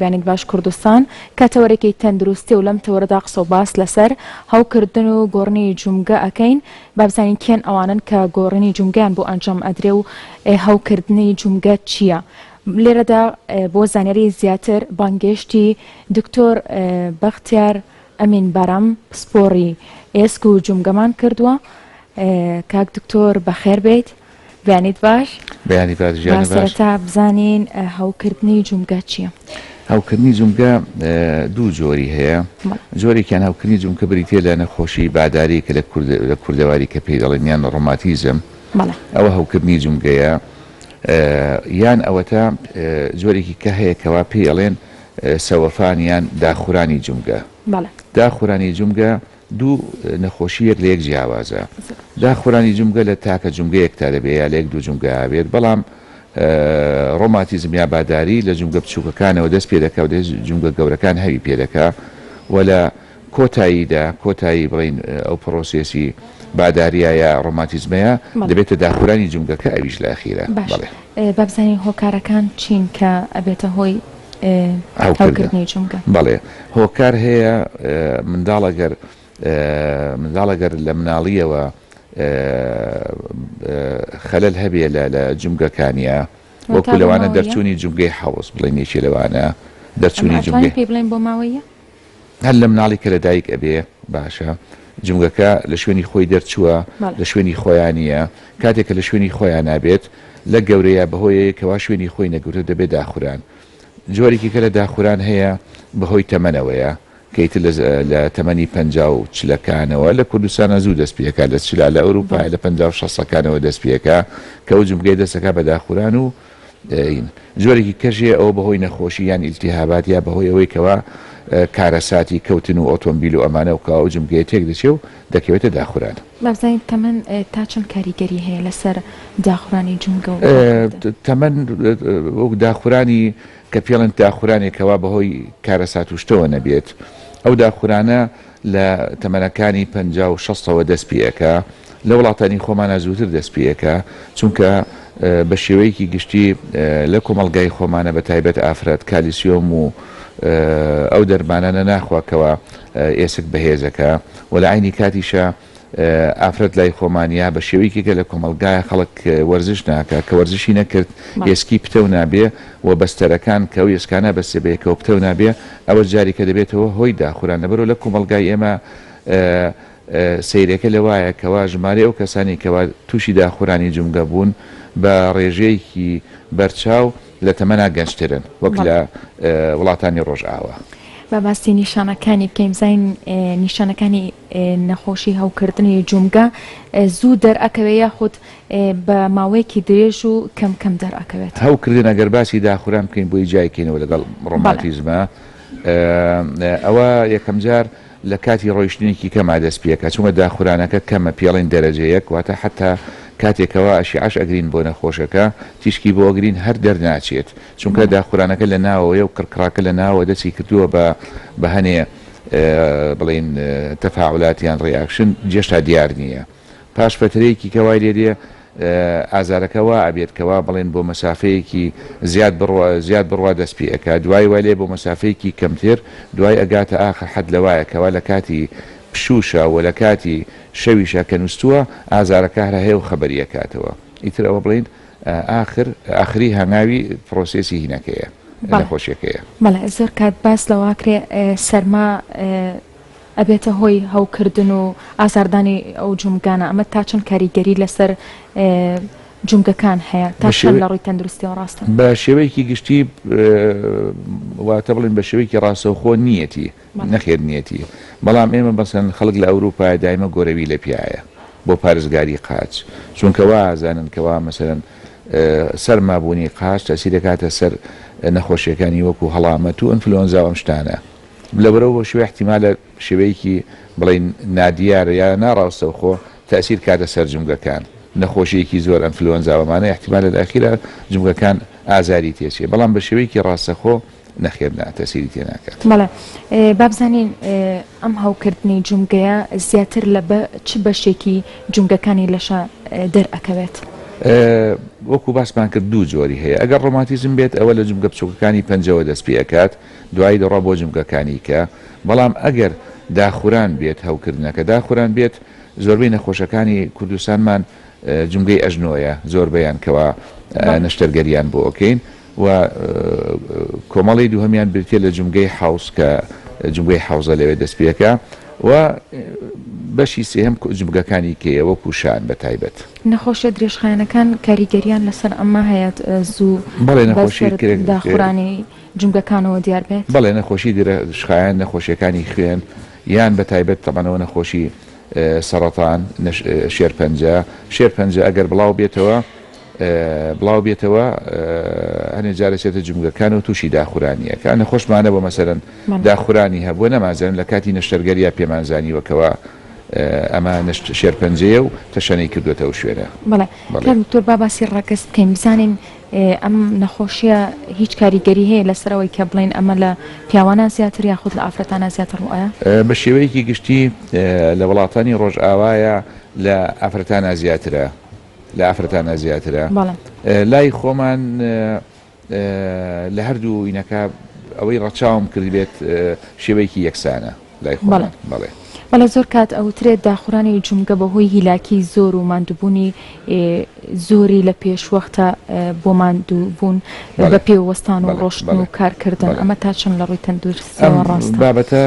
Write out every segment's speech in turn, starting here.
بيانێک باش کوردستان کاتەوەرێکی تەندروستی و لەم تەوەرەدا قسە و باس لەسەر هەوکردن و گۆڕینی جومگە ئەکەین بابزانین کێن ئەوانن کە گۆڕینی جومگەیان بۆ ئەنجام ئەدرێ و هەوکردنی جومگە چییە. لێرەدا بۆ زانیاری زیاتر بانگێشتی دکتۆر بەختیار ئەمین بارام پسپۆڕی ئێسک و جومگەمان کردووە. کاک دکتۆر بەخێر بێت، بیانیت باش؟ بیانی باش ژیان باش. باسەرەتا بزانین هەوکردنی جومگە چییە؟ هەوکردنی جومگە دوو جۆری هەیە. جۆرێکیان هەوکردنی جومگە بریتێ لە نەخۆشی باداری کە لە کوردەواری کە پێی دەڵێن یان ڕۆماتیزم، ئەوە هەوکردنی جومگەیە. یان ئەوەتە جۆرێکی کە هەیە کەوا پێی ئەڵێن سەوەفان یان داخورانی جومگە. داخورانی جومگە دوو نەخۆشیەک لە یەک جیاوازە. داخورانی جومگە لە تاکە جومگەیەکتا دەبێت یا لە یەک دوو جومگە ئابێت، بەڵام ڕۆماتیزم یا باداری لە جومگە بچووکەکانەوە دەست پێ دەکا و جومگە گەورەکان هەوی پێ دەکا و لە کۆتایی بڵین ئەو پرۆسێسی باداریە یا ڕۆماتیزمەیە دەبێتە داخورانی جومگەکە ئەویش لە ئەخیرە. بابزانین هۆکارەکان چین کە ئەبێتە هۆی هەوکردنی جومگە؟ بەڵێ هۆکار هەیە. منداڵەگەر لە مناڵیەوە خەلەل هەبێ لە جومگەکانیە، وەکو لەوانە دەرچوونی جومگەی حەوز بڵێنێکی لەوانە دەرچوونی جومگەی پێ بڵێن بۆ ماوەیە هەر لە مناڵی کە لە دایک ئەبێ باشە جومگەکە لە شوێنی خۆی دەرچووە، لە شوێنی خۆیانە، کاتێکە لە شوێنی خۆیان نابێت لە گەورەیە بەهۆی کەوا شوێنی خۆی نەگەورە دەبێت داخوران. جۆرێکی کە لە داخوران هەیە بەهۆی تەمەنەوەیە کەیتر لە تەمەنی 50 و چلەکانەوە لە کوردستانە زوو دەست پێەکە، لە چلا لە ئەوروپای لە 50 و 60ەکانەوە دەست پێەکە کە ئەو جومگەی دەستەکە بە داخوران و جۆرێکی کەژێ ئەوە بەهۆی نەخۆشی یان ئیلتیهابات یا بەهۆی ئەوەی کەوا کارەساتی کەوتن و ئۆتۆمبیل و ئەمانە و کاو جومگەیە تێک دەچێ و دەکەوێتە داخوران. بابزانین تەمەن تا چەند کاریگەری هەیە لەسەر داخورانی جومگە؟ تەمەن وەک داخورانی کە پێڵێن داخورانێکەوە بەهۆی کارەسات و شتەوە نەبێت، ئەو داخورانە لە تەمەنەکانی 50 و 60ەوە دەست پێەکە، لە وڵاتانی خۆمانە زووتر دەست پێەکە، چونکە بە شێوەیەکی گشتی لە کۆمەڵگای خۆمانە بە تایبەت ئافرەت کالیسیۆم و ئەو دەرمانانە ناخواکەوە ئێسک بەهێزەکە و لە عینی کاتیشە ئافرەت لای خۆمانیا بە شێوەیەکێکە لە کۆمەلگایە خەڵک وەرزش ناکە کە وەرزشی نەکرد ئێسکی پتە و نابێ و بەستەرەکان کە ئەو ئێسکانە بەستێ بەیەکەوە پتە و نابێ، ئەوە جاری کە دەبێتەوە هۆی داخوران. لەبەرەوە لە کۆمەلگای ئێمە سەیرەکە لەوایە کەوا ژمارە ئەو کەسانی کەوا تووشی داخورانی جومگە بوون بە ڕێژەیەکی بەرچاو لە تەمەنا گەنجترن وەک لە وڵاتانی ڕۆژئاوا. بە باسی نیشانەکانی بکەین، زین نیشانەکانی نەخۆشی هەوکردنی جومگە زوو دەرئەکەوێت یاخود بە ماوەیەکی درێژ و کەم دەرئەکەوێت؟ هەوکردن ئەگەر باسی داخوران بکەین بۆی جایکەینەوە لەگەڵ ڕۆماتیزمە، ئەوە یەکەم جار لە کاتی ڕۆیشتنێکی کەما دەست پێەکە، چونکە داخورانەکە کەمە پێڵین دەرەجەیەک واتە حتا کاتێکەوە ئەشیعەش ئەگرین بۆ نەخۆشەکە تیشکی بۆ ئەگرین هەر دەرناچێت، چونکە داخورانەکە لە ناوەوەیە و کڕکراکە لە ناوە دەچی کردووە بە هەنێ بڵین تەفاعولاتیان ڕیاکشن جێشتا دیار نییە. پاش فترەیەکی کەوای لێدێ ئازارەکەەوە ئەبێتکەوە بڵێن بۆ مەسافەیەکی زیاد بڕوا دەست پێەکە، دوای وای لێ بۆ مەسافەیەکی کەمتر، دوای ئەگاتە ئاخر حەد لەوایەکەوە لە کاتی پشوشە و لە کاتی شەویشە کە نووسووە ئازارەکە هەر هەیە و خەبەریەکاتەوە. ئیتر ئەوە بڵین ئاخری هەنگاوی پرۆسێسی هینەکەیە نەخۆشیەکەیە. بەڵێ زۆر کات باس لەواکرێ سەرما ئەبێتە هۆی هەوکردن و ئازاردانی ئەو جومگانە، ئەمە تا چەند کاریگەری لەسەر جومگەکان هەیە تا چەند لە ڕووی تەندروستی و ڕاستە؟ بە شێوەیەکی گشتی واتە بڵین بە شێوەیەکی ڕاستەوخۆ نیەتی نەخێر نیەتی، بەڵام ئێمە بەسەن خەڵک لە ئەوروپای دایمە گۆرەوی لە پیایە بۆ پارێزگاری قاچ، چونکەوا ئازانن کەوا مەسەرەن سەرمابوونی قاچ تەسیر دەکاتە سەر نەخۆشیەکانی وەکو هەڵامەت و ئەنفلۆنزا و ئەم شتانە. لەبەرەوە شوێ احتیمالە شێوەیەکی بڵین نادیارە یا ناڕاستەوخۆ تەسیر کاتە سەر جومگەکان، نەخۆشیەکی زۆر ئەنفلۆنزاوەمانە احتیمالە لە ئەخیرا جومگەکان ئازاری تێچێ، بەڵام بە شێوەیەکی ڕاستەخۆ نەخێر تەسیری تێ ناکات. بەڵێ بابزانین ئەم هەوکردنی جومگەیە زیاتر لە چ بەشێکی جومگەکانی لەشە دەرئەکەوێت؟ وەکو باسمان کرد دوو جۆری هەیە ئەگەر ڕۆماتیزم بێت ئەوە لە جومگە بچووکەکانی پەنجەوە دەست پێ ئەکات دوایی دەڕا بۆ جومگەکانی کە بەڵام ئەگەر داخوران بێت هەوکردنەکە داخوران بێت زۆربەی نەخۆشەکانی کوردستانمان جومگەی ئەژنۆیە زۆربەیان کەوا نەشتەرگەریان بۆ ئۆکەین و کۆمەڵی دووهەمیان برتێ لە جومگەی حوز کە جومگەی حوزە لەوێ دەست پێەکە و بەشی سێهم جومگەکانی کێیە وەکو شان بە تایبەت نەخۆشیە درێژخایەنەکان کاریگەریان لەسەر ئەمە هەیە زوو بەڵێ نەخۆشی داخورانی جومگەکانەوە دیار بێت بەڵێ نەخۆشی درێژخایەن نەخۆشیەکانی خوێن یان بە تایبەت تەمەنەوە نەخۆشی سەرەتان شێرپەنجە ئەگەر بڵاو بێتەوە هەنێ جارە چێتە جومگەکان و تووشی داخورانیە کە نەخۆشمانە بۆ مەسەرەن داخورانی هەبووە نەمازانن لە کاتی نەشتەرگەریە پێمانزانیوەکەوە ئەمە شێرپەنجەیە و تەشەنەی کردوێتەوە شوێنە. بەڵێ دکتۆر باسی ڕاکەس بکەین بزانین ئەم نەخۆشیە هیچ کاریگەری هەیە لەسەرەوەی کە بڵین ئەمە لە پیاوانە زیاتر یاخود لە ئافرەتانە زیاتر وایە بە شێوەیەکی گشتی لە وڵاتانی ڕۆژئاوایە لە ئافرەتانە زیاترە لای خۆمان لە هەردوو ئینەکە ئەوەی ڕەچاوم کردی بێت شێوەیەکی یەکسانە لای خۆمان بەڵێ بەڵێ زۆر کات ئەوترێت داخورانی جومگە بەهۆی هیلاکی زۆر و ماندووبوونی زۆری لە پێشوەختە بۆ ماندووبوون بە پێوەستان و ڕۆشتن و کارکردن ئەمە تا چەند لە ڕووی تەندروستیەوە ڕاستە بابەتە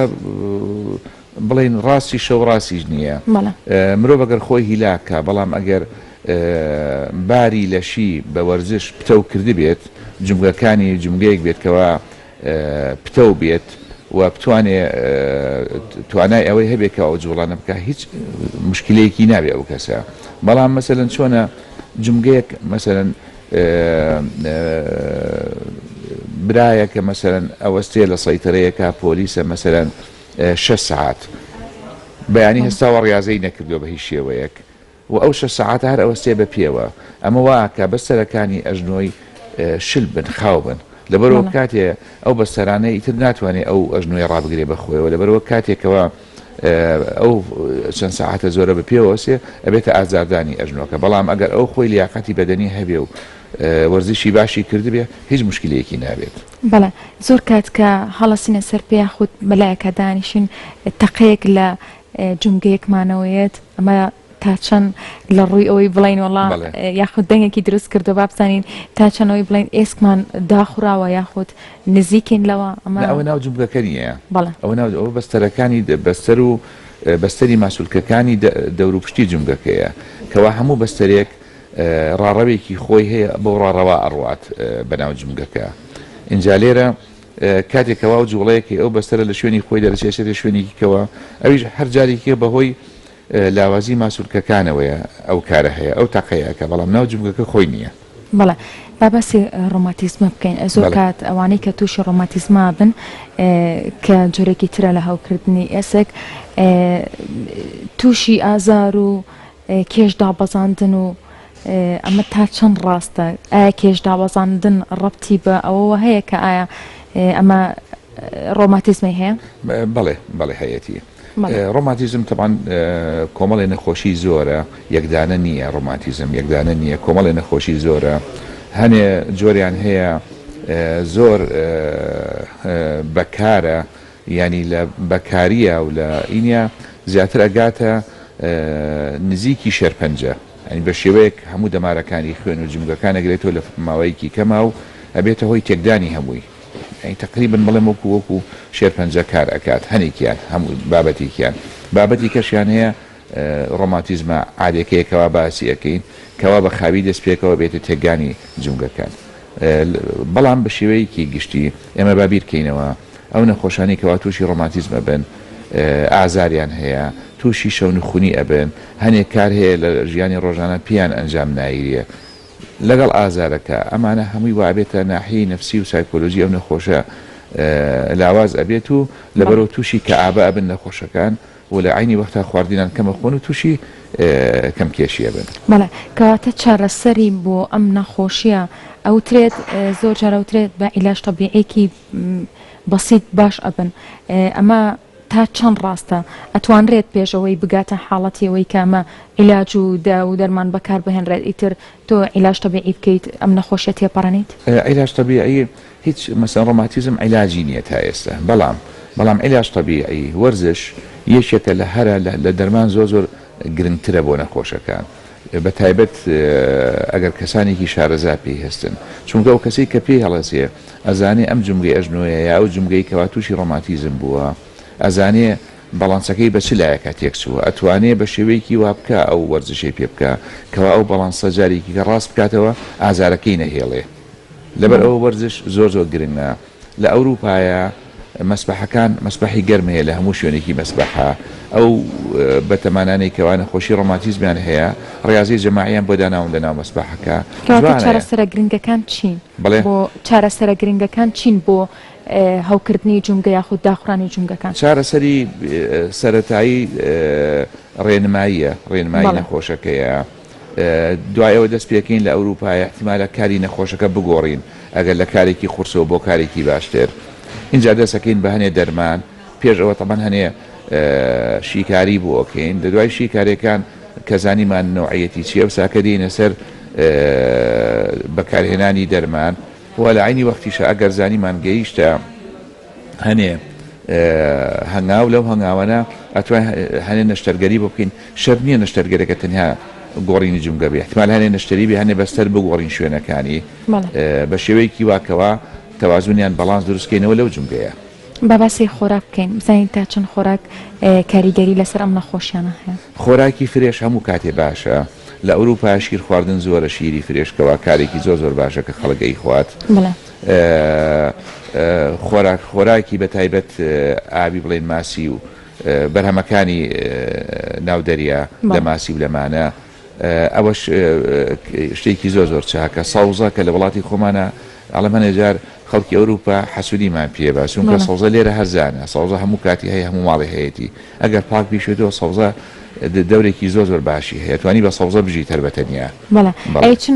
بڵین ڕاستی شەو ڕاستیش نییە مرۆڤ ئەگەر خۆی هیلاکە بەڵام ئەگەر باری لەشی بە وەرزش پتە کردی بێت جومگەکانی جومگەیەک بێتکەوە پتە بێت و بتوانێ توانای ئەوەی هەبێت کە ئەو جوڵانە بکە هیچ مشکلەیەکی نابێت ئەو کەسە بەڵام مەسەلەن چۆنە جومگەیەک مەسەلەن برایە کە مەسەلەن ئەوەستێ لە سەیتەرەیەکە پۆلیسە مەسەلەن 6 ساعات بەیانی هەستاوە ڕاضەی نەکردووە بە هیچ شێوەیەک و ئەو 6 ساعات هەر ئەوەستێ بە پێوە ئەمە واکە بەسەرەکانی ئەژنۆی شل بن خاو بن لەبەرەوە کاتێ ئەو بەستەرانەی ئیتر ناتوانێت ئەو ئەژنۆی ڕابگرێ بەخۆیەوە لەبەرەوە کاتێکەوە ئەو چەند ساعتە زۆرە بە پێوەسێ ئەبێتە ئازاردانی ئەژنۆکە بەڵام ئەگەر ئەو خۆی لیاقەتی بەدەنی هەبێ و وەرزشی باشی کردبێ هیچ مشکلەیەکی نابێت. بەڵێ زۆر کات کە هەڵەسینە سەر پێ خودت بەلایەکە دانیشن تەقەیەک لە جومگەیەکمانەوەیەت ئەمە تا چەند لە ڕووی ئەوەی بڵین وڵا یاخود دەنگێکی دروست کردو با بزانین تا چەندەوەی بڵین ئێسکمان داخوراوە یاخود نزیکین لەوە ئەوە ناو جومگەکە نیە ئەوە بەستەرەکانی بەستەر و بەستەری ماسوولکەکانی دەور و پشتی جومگەکەیە کەوا هەموو بەستەرێک ڕاڕەوێکی خۆی هەیە بۆ ڕاڕەوا ئەڕوات بەناو جومگەکە اینجا لێرە کاتێکەوە و جوڵەیەکی ئەو بەستەرە لە شوێنی خۆی دەرەچێتە شوێنێکیکەوە ئەویش هەر جارێکی بەهۆی لاوازی ماسوولکەکانەوەیە ئەو کارە هەیە ئەو تاقەیە کە بەڵام ناو جومگەکە خۆی نییە. بەڵێ بابەسی ڕۆماتیزمە بکەین زۆر کات ئەوانەی کە تووشی ڕۆماتیزما بن کە جۆرێکی ترە لە هەوکردنی ئێسک تووشی ئازار و کێش دابەزاندن و ئەمە تا چەند ڕاستە ئایا کێش دابەزاندن ڕەبتی بە ئەوەوە هەیە کە ئایا ئەمە ڕۆماتیزمی هەیە؟ بەڵێ هەیەتی. ڕۆماتیزم تەبان کۆمەڵی نەخۆشی زۆرە یەکدانە نییە ڕۆماتیزم یەکدانە نییە کۆمەڵی نەخۆشی زۆرە هەنێ جۆریان هەیە زۆر بەکارە ینی لە بەکاریە و لە ئینیا زیاتر ئەگاتە نزیکی شێرپەنجە ئەنی بە شێوەیەک هەموو دەمارەکانی خوێن و جومگەکان ئەگرێتەوە لە ماوەیەکی کەما و ئەبێتە هۆی تێکدانی هەمووی تقریبا بڵێم وەکو شێرپەنجە کار ئەکات هەنێکیان هەموو بابەتی کەشیان هەیە ڕۆماتیزمە عادەکەیەکەوە باسی ئەەکەین کەوا بە خاوی دەست پێکەوە بێتە تێکگانی جومگەکان بەڵام بە شێوەیەکی گشتی ئێمە بابیرکەینەوە ئەو نەخۆشانی کەوا تووشی ڕۆماتیزمە بن ئازاریان هەیە تووشی شەونخونی ئەبن هەنێک کار هەیە لە ژیانی ڕۆژانە پیان ئەنجام نایریە لەگەڵ ئازارەکە ئەمانە هەمووی وابێتە ناحیەی نەفسی و سایکۆلۆژی ئەو نەخۆشە لاواز ئەبێت و لەبەرەوە تووشی کە ئابە ئەبن نەخۆشەکان و لە عینی وەختا خواردنان کەمە خۆن و تووشی کەم کێشیە بن. بەڵێ کەواتە چارەسەری بۆ ئەم نەخۆشیە ئەوترێت زۆر جارەوترێت بە عیلاج تەبیعیەکی بەسیط باش ئەبن ئەمە تا چەند ڕاستە ئەتوانرێت پێشەوەی بگاتە حاڵەتیەوەی کامە عیلاج و دا و دەرمان بەکار بهێنرێت ئیتر تۆ عیلاج تەبیعی بکەیت ئەم نەخۆشیە تێپەڕێنیت؟ عیلاج تەبیعی هیچ مەسەڵەن ڕۆماتیزم عیلاجی نییە تا ئێستا بەڵام عیلاج تەبیعی وەرزش یەکێکە لە هەرە لە دەرمان زۆر گرنگترە بۆ نەخۆشەکان بە تایبەت ئەگەر کەسانێکی شارەزا پێی هەستن چونکە ئەو کەسەی کە پێی هەڵەسێ ئەزانێ ئەم جومگەی ئەژنۆیە یا ئەو جومگەی کەوا تووشی ڕۆماتیزم بووە ئەزانێ بەڵانسەکەی بە چ لایەکە تێکچووە ئەتوانێ بە شێوەیەکی وا بکە ئەو وەرزشەی پێ بکە کەوا ئەو بەڵانسە جارێکی کە ڕاست بکاتەوە ئازارەکەی نەهێڵێ لەبەر ئەوە وەرزش زۆر گرنگە لە ئەوروپایە مەسبەحەکان مەسبەحی گەرمەیە لە هەموو شوێنێکی مەسبەحە ئەو بەتەمانانەی کەوا نەخۆشی ڕۆماتیزمیان هەیە ڕێگازی جەماعیان بۆ داناون لەناو مەسبەحەکە چارەسەرە گرنگەکان چین بۆ چارەسەرە گرنگەکان چین بۆ هەوکردنی جومگە یاخود داخورانی جومگەکان چارەسەری سەرەتایی ڕێنماییە ڕێنمایی نەخۆشەکەیە دوایەوە دەست پێکەین لە ئەوروپای احتیمالە کاری نەخۆشەکە بگۆڕین ئەگەر لە کارێکی قورسەوە بۆ کارێکی باشتر اینجا دەسەکەین بە هەنێ دەرمان پێش ئەوە تەمان هەنێ شیکاری بۆ ئۆکەین لە دوای شیکارەکان کە زانیمان نوعەتی چیە و ساکە دێنە سەر بەکارهێنانی دەرمان و لە عینی وەختیشە ئەگەر زانیمان گەیشتە هەنێ هەنگاو لەو هەنگاوانە ئەتوان هەنێ نەشتەرگەری بۆ بکەین شەر نییە نەشتەرگەرەکە تەنها گۆڕینی جومگە بێ احتمال هەنێ نەشتەری بێ هەنێ بەستەر بگۆڕین شوێنەکانی بە شێوەیەکی واکەوە تەوازونیان بەڵانس دروستکەینەوە لەو جومگەیە. باباسی خۆراک بکەین بزانین تا چەند خۆراک کاریگەری لەسەر ئەم نەخۆشیانە هەیە. خۆراکی فرێش هەموو کاتێ باشە لە ئەوروپا شیر خواردن زۆرە شیری فرێشکەوە کارێکی زۆر باشە کە خەڵگەی خوات خۆراکی بە تایبەت ئابی بڵێن ماسی و بەرهەمەکانی ناودەریا لە ماسی و لەمانە ئەوەش شتێکی زۆر چاکە ساوزە کە لە وڵاتی خۆمانە ئەڵەمەنە جار خەڵکی ئەوروپا حەسوودیمان پێ بە چونکە سەوزە لێرە هەرزانە سەوزە هەموو کاتی هەیە هەموو ماڵی هەیەی ئەگەر پاک بیشێتەوە سەوزە دەورێکی زۆر باشی هەیە توانی بە سەوزە بژیت هەر بەتەنیا. ئەی چ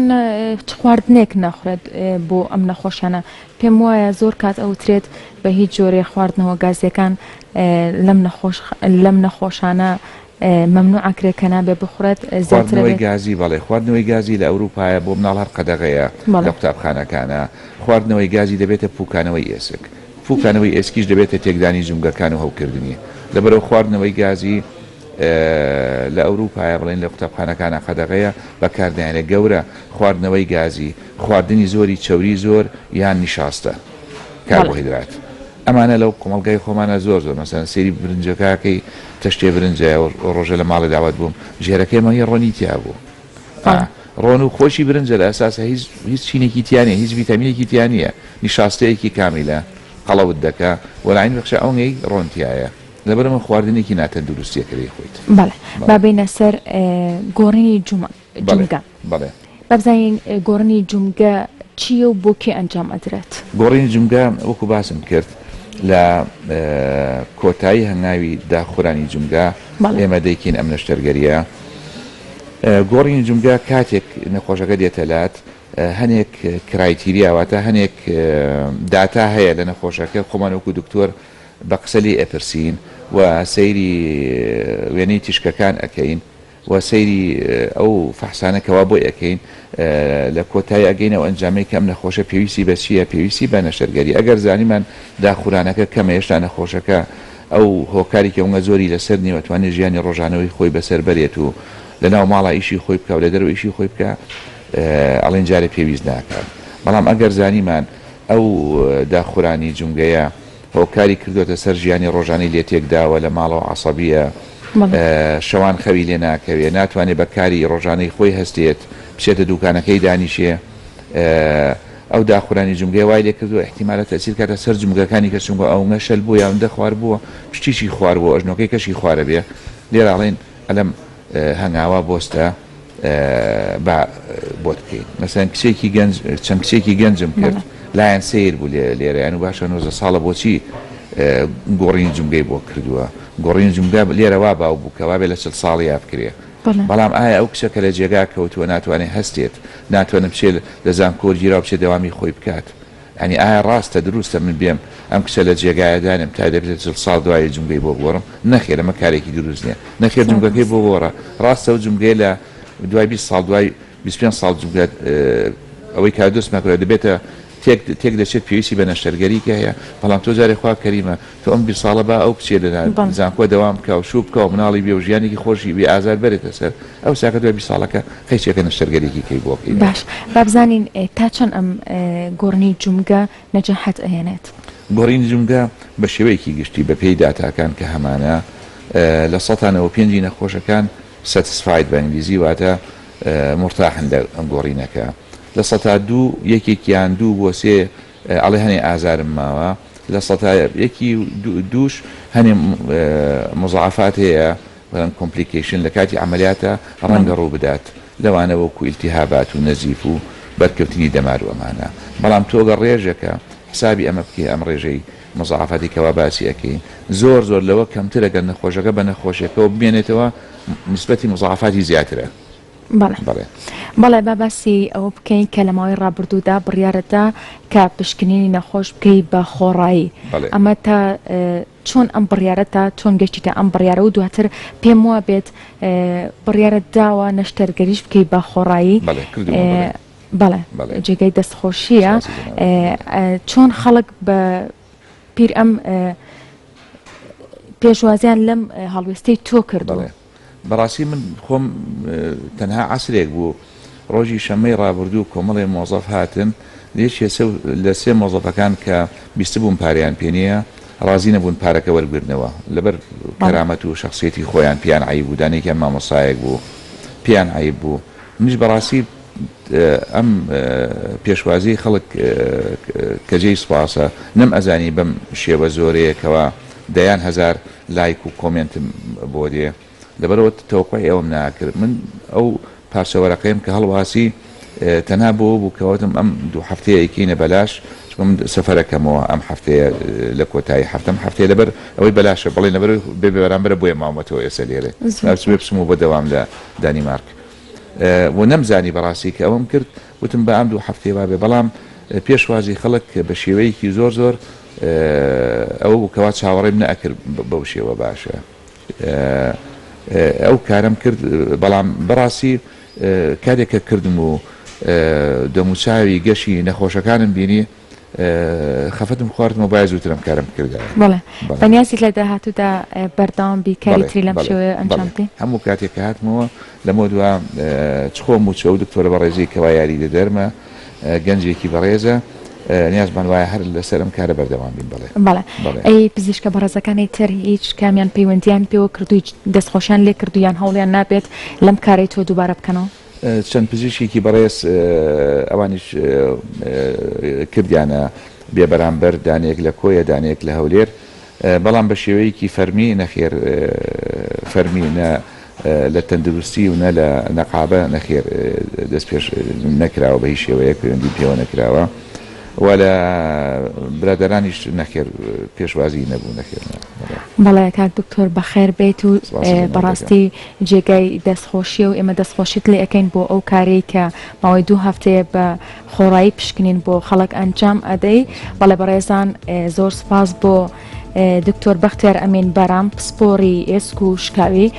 خواردنێک ناخورێت بۆ ئەم نەخۆشانە پێم وایە زۆر کات ئەوترێت بە هیچ جۆرێ خواردنەوە گازیەکان لەم نەخۆشانە مەمنوعەکرێت کە نابێ بخورێت خواردنەوەی گازی بەڵێ خواردنەوەی گازی لە ئەوروپایە بۆ مناڵ هەر قەدەغەیە لە قوتابخانەکانە خواردنەوەی گازی دەبێتە پوکانەوەی ئێسک پوکانەوەی ئێسکیش دەبێتە تێکدانی جومگەکان و هەوکردنی لەبەرەوە خواردنەوەی گازی لە ئەوروپایە بڵێن لە قوتابخانەکانە قەدەغەیە بەکاردێنێ گەورە خواردنەوەی گازی خواردنی زۆری چەوری زۆر یان نیشاستە کاربۆهیدرات ئەمانە لەو کۆمەڵگای خۆمانە زۆر مەسەن سێری برنجەکەکەی تەشتێ برنجە ڕۆژە لە ماڵی داوات بووم ژێرەکەی مەی ڕۆنی تیا بوو ڕۆن و خۆشی برنجە لە ئەساسە هیچ چینێکی تیانە هیچ ڤیتامینێکی تیانە نیشاستەیەکی کامیلە قەڵەوت دەکا وەلاین بەخشە ئەوەی ڕۆنتیایە لەبەرەوە خواردنێکی ناتەندروستیەکەی خۆیت. بەڵێ بابینە سەر گۆڕینی جومگە بەبزانین گۆڕینی جومگە چییە و بۆ کێ ئەنجام ئەدرێت؟ گۆڕینی جومگە وەکو باسم کرد لە کۆتایی هەنگاوی داخورانی جومگە ئێمە دەیکەین ئەم نەشتەرگەریە گۆڕینی جومگە کاتێک نەخۆشەکە دێتەلات هەنێک کرایتیریاواتە هەنێک داتا هەیە لە نەخۆشەکە خۆمان وەکو دکتۆر بە قسەلی ئەپرسین و سەیری وێنەی تیشکەکان ئەەکەین و سەیری ئەو فەحسانەکەوا بۆی ئەەکەین لە کۆتایی ئەگەینە و ئەنجامەی کەم نەخۆشە پێویستی بە چیە پێویستی بە نەشتەرگەری ئەگەر زانیمان داخورانەکە کەمە هێشتا نەخۆشەکە ئەو هۆکاری کەونگە زۆری لەسەر نیوەتوانێت ژیانی ڕۆژانەوەی خۆی بەسەر بەرێت و لە ناو ماڵە ئیشی خۆی بکە و لە دەرەوە ئیشی خۆی بکە ئەڵێن جارە پێویست ناکات بەڵام ئەگەر زانیمان ئەو داخورانی جومگەیە هۆکاری کردوتە سەر ژیانی ڕۆژانی لێ تێکداوە لە ماڵەوە عەسەبیە شەوان خەوی لێ ناکەوێت ناتوانێت بەکاری ڕۆژانەی خۆی هەستێت بچێتە دوکانەکەی دانیشێ ئەو داخورانی جومگەی وای لێ کردو احتیمالە تەسیر کاتە سەر جومگەکانی کە چونکە ئەوە شەل بوو یاوەندە خوار بووە پشتیشی خوار بووە ئەژنۆکەی کەشی خوارە بێ لێرە ئەڵێن ئەلەم هەنگاوە بۆستە بۆ بکەین مەسەن کچێکی گەنج چەند کچێکی گەنجم کرد لایەن سیر بوو لێرەیان و باشە 90 ساڵە بۆچی گۆڕینی جومگەی بۆ کردووە گۆڕینی جومگا لێرە وا باو بوو کەوا بێ لە 40 ساڵی یافکرێ بەڵام ئایا ئەو کچەکە لە جێگا کەوتووە ناتوانێت هەستێت ناتوانێت بچێت لە زانکۆر گیرا بچێت دەوامی خۆی بکات ینی ئایا ڕاستە دروستە من بێم ئەم کچە لە جێگایەدانم تا دەبێت ساڵ دوای جومگەی بۆ گۆڕم نەخێر ئەمە کارێکی دروست نییە نەخێر جومگەکەی بۆ گۆڕە ڕاستە و جومگەی لە دوای 20 ساڵ دوای 25 ساڵ جومگات ئەوەی کا دۆست ماکرێت دەبێتە تێک دەچێت پێویستی بە نەشتەرگەریکە هەیە بەڵام تۆ جارێ خوا کەریمە تۆ ئەم 20 ساڵە بە ئەو کچێ لە زانکۆ دەوام بکە و شوو بکە و مناڵی بێ و ژیانێکی خۆشی بێ ئازار بێتە سەر ئەو ساکە دوای 20 ساڵەکە خەیچێکە نەشتەرگەریکی کەی بۆ بکەین. باش با بزانین تا چەند ئەم گۆڕنی جومگە نەجاحەت ئەهێنێت؟ گۆڕینی جومگە بە شێوەیەکی گشتی بە پێی داتاکان کە هەمانە لە 100 نەخۆشەکان سەتسفاید بە ئینگلیزی واتە مرتاحن ئەم گۆڕینەکە لە 102 یەکێکیان 2 بۆ 3 ئەڵێ هەنێ ئازارم ماوە لە 100 دووش هەنێ مزعفات هەیە کۆمپلیکیشن لە کاتی عملیاتە ڕەنگە ڕوو بدات لەوانە وەکو ئیلتیهابات و نەزیف و بەرکەوتنی دەمار و ئەمانە بەڵام تۆگە ڕێژەکە حسابی ئەمە بکە ئەم ڕێژەی مزعفاتی کەوا باسی ئەەکەین زۆر لەوە کەمترە گەر نەخۆشەکە بە نەخۆشیەکەەوە بمێنێتەوە نسبەتی مزعفاتی زیاترە. بەڵێ با باسی ئەوە بکەین کە لە ماوەی ڕابردوودا بڕیارەتە کە پشکنینی نەخۆش بکەی بە خۆڕایی ئەمە تا چۆن ئەم بڕیارەتە چۆن گەشتیتە ئەم بڕیارە و دواتر پێم وە بێت بڕیارەت داوە نەشتەرگەریش بکەی بە خۆڕایی بەڵێ جێگەی دەستخۆشیە چۆن خەڵک بە پیر ئەم پێشوازیان لەم هەڵوێستەی تۆ کردووە. بەڕاستی من خۆم تەنها عسرێک بوو ڕۆژی شەمەی ڕابردوو کۆمەڵی مۆزەف هاتن لە 3 مۆزەفەکان کە بیست بوون پاریان پێ نییە ڕازی نەبوون پارەکە وەرگرنەوە لەبەر کەرامەت و شخصیەتی خۆیان پیان عیب بوو دانێکیان مامۆسایەک بوو پیان عیب بوو منیش بەڕاستی ئەم پێشوازی خەڵک کەجێی سوپاسە نەم ئەزانی بەم شێوە زۆرەیەکەوە دەیان هەزار لایک و کۆمنتم بۆ دێ لەبەرەوە تەوقعی ئەوم ناکرد من ئەو پارچەوەرەکەیم کە هەڵواسی تەنها بۆ بووکەوتم ئەم 2 هەفتەیە ئەیکەینە بەلاش چکم سەفەرەکەمەوە ئەم هەفتەیە لە کۆتایی هەفتەیە لەبەر ئەوەی بەلاشە بڵێ لەبەر بەرامبەرە بۆیە مامەتەوە ئێستا لێرێ بچم و بە دەوام لە دانیمارک و نەمزانی بەڕاستی کە ئەوم کرد وتم بە ئەم 2 هەفتەیە وابێ بەڵام پێشوازی خەڵک بە شێوەیەکی زۆر ئەوە بووکەوا چاوەڕێم نەئەکرد بەو شێوە باشە ئەو کارم کرد بەڵام بەڕاستی کارێکە کردم و دەموچاوی گەشی نەخۆشەکانم بینی خەفتم خواردمەوە باید زووترم کارم کردە. بەڵێ بەنیازی لە داهاتوودا بەردەوام بیکاری تری لەم شێوەیە ئەنجام بدەیت؟ هەموو کاتێک کە هاتمەوە لەمە دووە چخۆم و چە و دکتۆرە بەڕێزی کەوا یاری دەدەرمە گەنجێکی بەڕێزە نیازمان وایە هەر لەسەرم کارە بەردەوام بین. بەڵێ ئەی پزیشکە بەڕێزەکانی تر هیچ کامیان پەیوەندیان پێوە کردووی دەستخۆشیان لێ کردویان هەوڵیان نابێت لەم کارەی تۆ دووبارە بکەنەوە؟ چەند پزیشکی بەڕێز ئەوانیش کردیانە بێبەرامبەر دانێک لە کۆیە دانێک لە هەولێر بەڵام بە شێوەیەکی فەرمی نەخێر فەرمی لە تەندروستی و نە لە نەقابە نەخێر دەست پێش نەکراوە بە هیچ شێوەیەک پەیوەندی پێوە نەکراوە و لە برادرانیش نەخێر پێشوازی نەبوو نەخێر. بەڵێ کاک دکتۆر بەخێر بێت و بەڕاستی جێگای دەستخۆشیە و ئێمە دەستخۆشیت لێ ئەەکەین بۆ ئەو کارەی کە ماوەی 2 هەفتەیە بە خۆڕایی پشکنین بۆ خەڵک ئەنجام ئەدەی. بەڵێ بەڕێزان زۆر سپاس بۆ دکتۆر بەختیار ئەمین بەرام پسپۆری ئێسک و شکاوی.